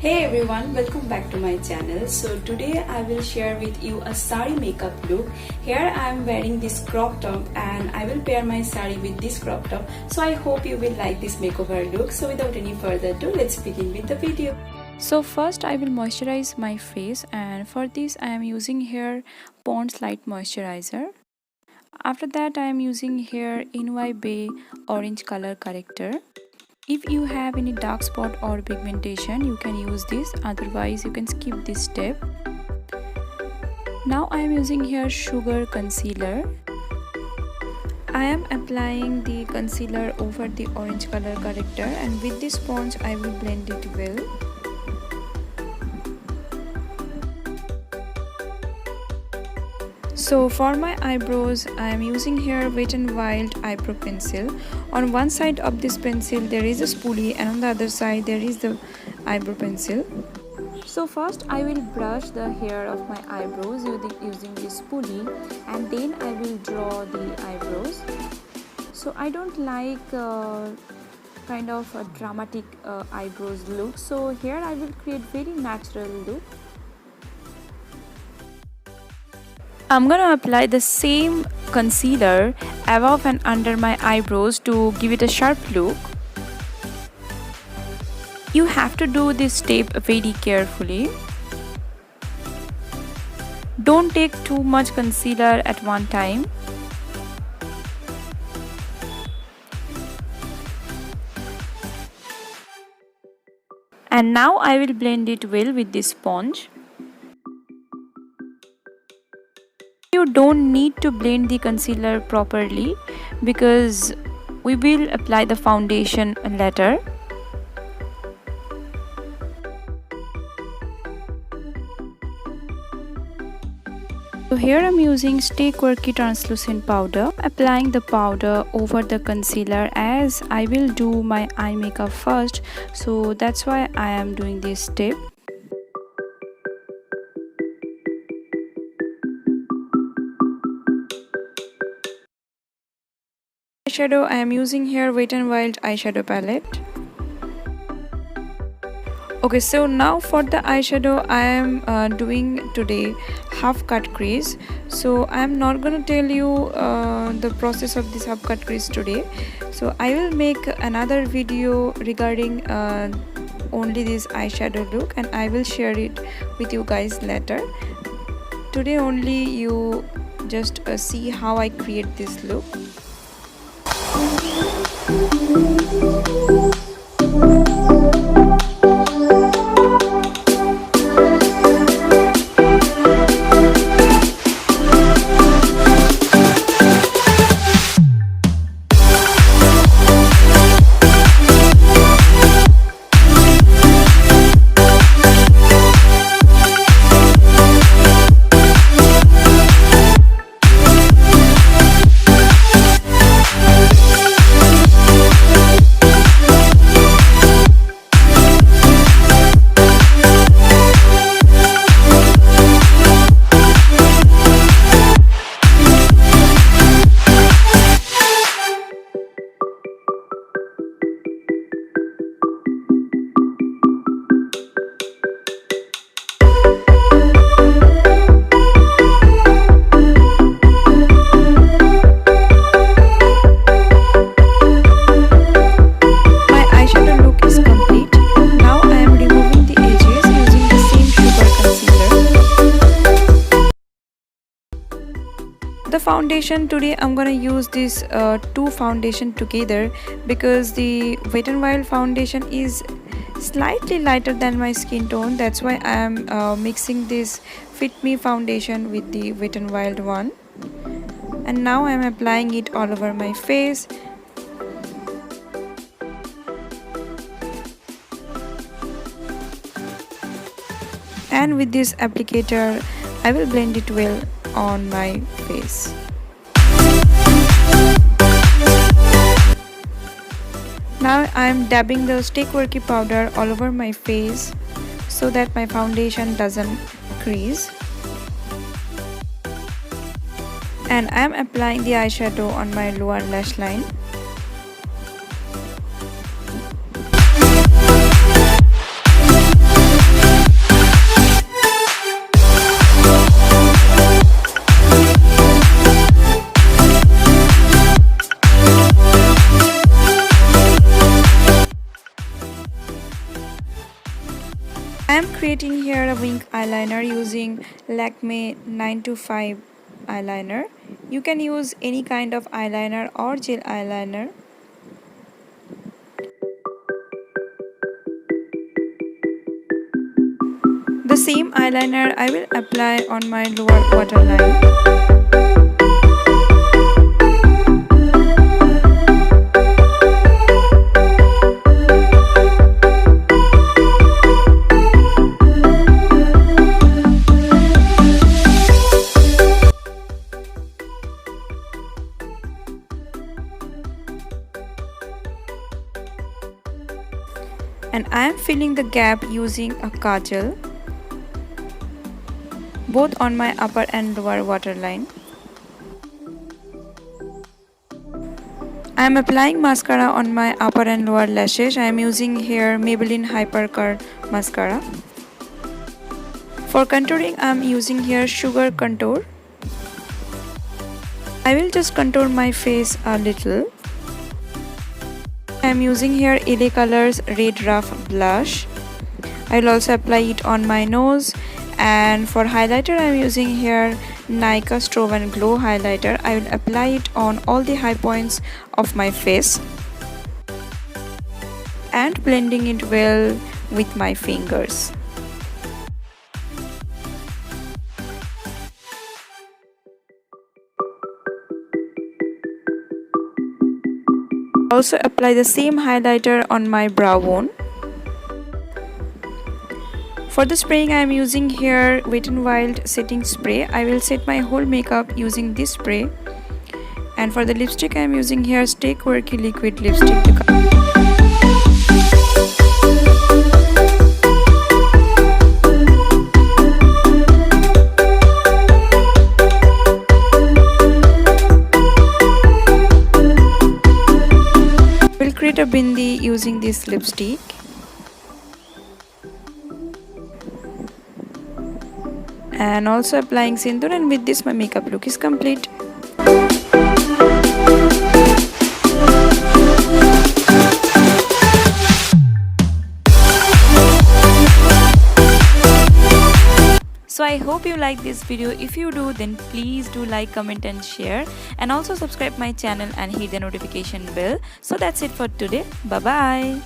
Hey everyone, welcome back to my channel. So today I will share with you a sari makeup look. Here I am wearing this crop top and I will pair my sari with this crop top. So I hope you will like this makeover look. So without any further ado, let's begin with the video. So first I will moisturize my face, and for this I am using here Pond's Light Moisturizer. After that I am using here NY Bay Orange Color Corrector. If you have any dark spot or pigmentation, you can use this, otherwise you can skip this step. Now I am using here Sugar Concealer. I am applying the concealer over the orange color corrector, and with this sponge I will blend it well. So for my eyebrows, I am using here Wet n Wild eyebrow pencil. On one side of this pencil there is a spoolie, and on the other side there is the eyebrow pencil. So first I will brush the hair of my eyebrows using this spoolie, and then I will draw the eyebrows. So I don't like kind of a dramatic eyebrows look, so here I will create very natural look. I'm gonna apply the same concealer above and under my eyebrows to give it a sharp look. You have to do this step very carefully. Don't take too much concealer at one time. And now I will blend it well with this sponge. You don't need to blend the concealer properly because we will apply the foundation later. So here I'm using Stay Quirky translucent powder. Applying the powder over the concealer, as I will do my eye makeup first, so that's why I am doing this step. Eyeshadow, I am using here Wet n Wild eyeshadow palette. Okay, so now for the eyeshadow I am doing today half cut crease. So I am not gonna tell you the process of this half cut crease today. So I will make another video regarding only this eyeshadow look, and I will share it with you guys later. Today only you just see how I create this look. The foundation, today I'm gonna use this two foundation together because the Wet n Wild foundation is slightly lighter than my skin tone. That's why I am mixing this Fit Me foundation with the Wet n Wild one, and now I'm applying it all over my face. And with this applicator I will blend it well on my face. Now I am dabbing the Stay Quirky powder all over my face so that my foundation doesn't crease. And I am applying the eyeshadow on my lower lash line. I am creating here a wing eyeliner using Lakme 925 eyeliner. You can use any kind of eyeliner or gel eyeliner. The same eyeliner I will apply on my lower waterline. And I am filling the gap using a kajal, both on my upper and lower waterline. I am applying mascara on my upper and lower lashes. I am using here Maybelline Hyper Curl mascara. For contouring, I am using here Sugar Contour. I will just contour my face a little. I am using here LA Colors Red Rough Blush. I will also apply it on my nose. And for highlighter, I am using here Nykaa Strobe and Glow highlighter. I will apply it on all the high points of my face and blending it well with my fingers. Also apply the same highlighter on my brow bone. For the spraying, I am using here Wet n Wild setting spray. I will set my whole makeup using this spray. And for the lipstick, I am using here Stay Quirky liquid lipstick. We'll create a bindi using this lipstick. And also applying sindoor, and with this my makeup look is complete. So I hope you like this video. If you do, then please do like, comment and share, and also subscribe my channel and hit the notification bell. So that's it for today. Bye bye.